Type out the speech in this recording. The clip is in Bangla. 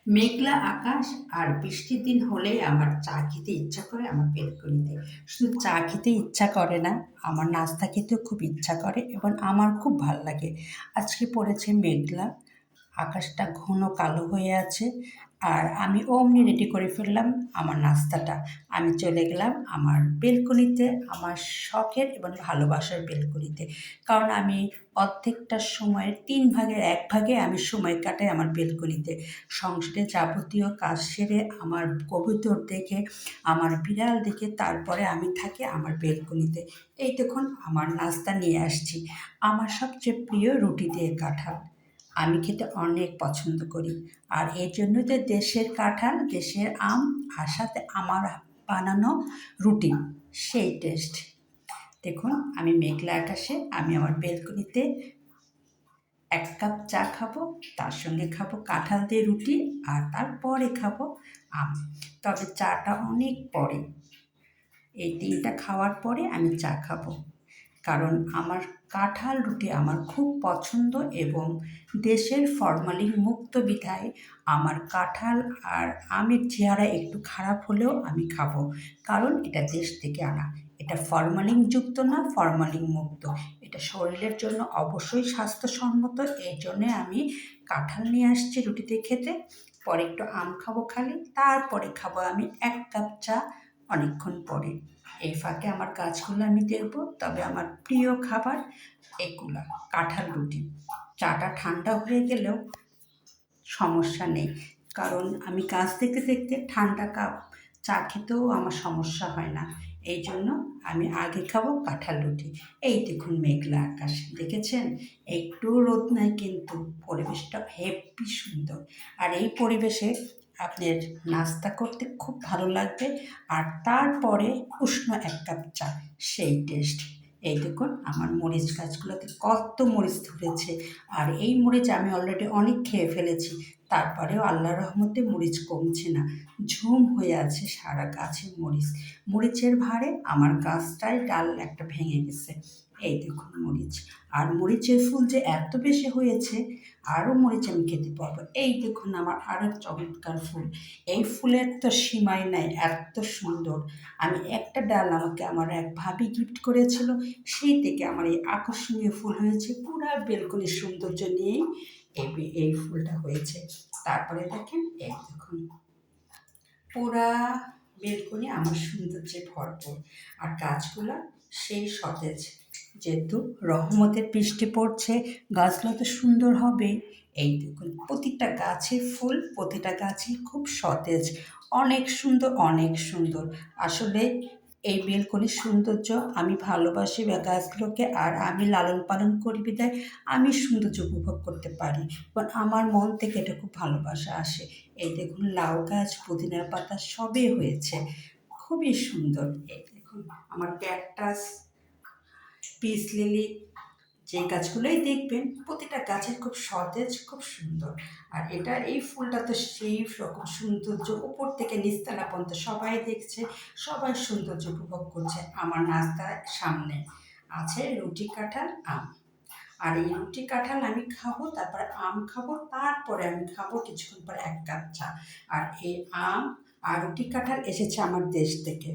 মেঘলা আকাশ আর বৃষ্টির দিন হলেই আমার চা খেতে ইচ্ছা করে আমার বেলকনিতে। শুধু চা খেতে ইচ্ছা করে না, আমার নাস্তা খেতেও খুব ইচ্ছা করে এবং আমার খুব ভাল লাগে। আজকে পড়েছে মেঘলা, আকাশটা ঘন কালো হয়ে আছে, আর আমি অমনি রেডি করে ফেললাম আমার নাস্তাটা। আমি চলে গেলাম আমার বেলকনিতে, আমার শখের এবং ভালোবাসার বেলকনিতে। কারণ আমি অর্ধেকটা সময়ের ৩ ভাগের ১ ভাগে আমি সময় কাটাই আমার বেলকনিতে। সংসারে যাবতীয় কাজ সেরে, আমার কবুতর দেখে, আমার বিড়াল দেখে তারপরে আমি থাকি আমার বেলকনিতে। এই দেখুন আমার নাস্তা নিয়ে আসছি। আমার সবচেয়ে প্রিয় রুটি দিয়ে কাঁঠাল। আমি খেতে অনেক পছন্দ করি। আর এর জন্যই তো দেশের কাঁঠাল, দেশের আম, আর সাথে আমার বানানো রুটি, সেই টেস্ট। দেখুন আমি মেঘলা আকাশে আমি আমার বেলকনিতে ১ কাপ চা খাবো, তার সঙ্গে খাবো কাঁঠাল দিয়ে রুটি, আর তারপরে খাবো আম। তবে চাটা অনেক পরে, এই ৩টা খাওয়ার পরে আমি চা খাবো। কারণ আমার কাঁঠাল রুটি আমার খুব পছন্দ, এবং দেশের ফরমালিন মুক্ত বিধায় আমার কাঁঠাল আর আমের চেহারা একটু খারাপ হলেও আমি খাবো। কারণ এটা দেশ থেকে আনা। এটা ফরমালিনযুক্ত না, ফরমালিন মুক্ত। এটা শরীরের জন্য অবশ্যই স্বাস্থ্যসম্মত। এই জন্যে আমি কাঁঠাল নিয়ে আসছি রুটি দিয়ে খেতে। পরে একটু আম খাবো খালি, তারপরে খাবো আমি ১ কাপ চা অনেকক্ষণ পরে। এই ফাঁকে আমার কাজগুলো আমি দেখব। তবে আমার প্রিয় খাবার এগুলা, কাঁঠাল রুটি। চাটা ঠান্ডা হয়ে গেলেও সমস্যা নেই, কারণ আমি কাজ দেখতে দেখতে ঠান্ডা কাপ চা খেতেও আমার সমস্যা হয় না। এই জন্য আমি আগে খাবো কাঁঠাল রুটি। এই দেখুন মেঘলা আকাশ, দেখেছেন? একটুও রোদ নাই, কিন্তু পরিবেশটা হেব্বি সুন্দর। আর এই পরিবেশে আপনার নাস্তা করতে খুব ভালো লাগবে, আর তারপরে উষ্ণ ১ কাপ চা, সেই টেস্ট। এই দেখুন আমার মরিচ গাছগুলোতে কত মরিচ ধরেছে, আর এই মরিচ আমি অলরেডি অনেক খেয়ে ফেলেছি। তারপরেও আল্লাহর রহমতে মরিচ কমছে না, ঝুম হয়ে আছে সারা গাছে মরিচ। মরিচের ভারে আমার গাছটায় ডাল একটা ভেঙে গেছে। এই দেখুন মরিচ, আর মরিচের ফুল যে এত বেশি হয়েছে, আরও মরিচ আমি খেতে পারবো। এই দেখুন আমার আরেক চমৎকার ফুল। এই ফুলের তো সীমাই নাই, এত সুন্দর। আমি একটা ডাল আমাকে আমার এক ভাবি গিফট করেছিল, সেই থেকে আমার এই আকর্ষণীয় ফুল হয়েছে। পুরা বেলকনির সৌন্দর্য নিয়েই এই ফুলটা হয়েছে। তারপরে দেখেন, এই দেখুন পুরা বেলকনি আমার সৌন্দর্যে ভরপুর, আর গাছগুলা সেই সতেজ। যেহেতু রহমতের বৃষ্টি পড়ছে, গাছগুলো তো সুন্দর হবে। এই দেখুন প্রতিটা গাছে ফুল, প্রতিটা গাছই খুব সতেজ, অনেক সুন্দর, অনেক সুন্দর। আসলে এই বেলকনির সৌন্দর্য আমি ভালোবাসি বা গাছগুলোকে, আর আমি লালন পালন করি বিধায় আমি সৌন্দর্য উপভোগ করতে পারি, এবং আমার মন থেকে এটা খুব ভালোবাসা আসে। এই দেখুন লাউ গাছ, পুদিনার পাতা সবই হয়েছে, খুবই সুন্দর। এই দেখুন আমার ক্যাকটাস, পিস লিলি, যে গাছগুলোই দেখবেন প্রতিটা গাছের খুব সতেজ, খুব সুন্দর। আর এটা এই ফুলটা তো সেই রকম সৌন্দর্য, উপর থেকে নিচতলা পর্যন্ত সবাই দেখছে, সবাই সৌন্দর্য উপভোগ করছে। আমার নাস্তার সামনে আছে রুটি, কাঁঠাল, আম। আর এই রুটি কাঁঠাল আমি খাবো, তারপরে আম খাবো, তারপরে আমি খাবো কিছুক্ষণ পরে ১ কাপ চা। আর এই আম আর রুটি কাঁঠাল এসেছে আমার দেশ থেকে।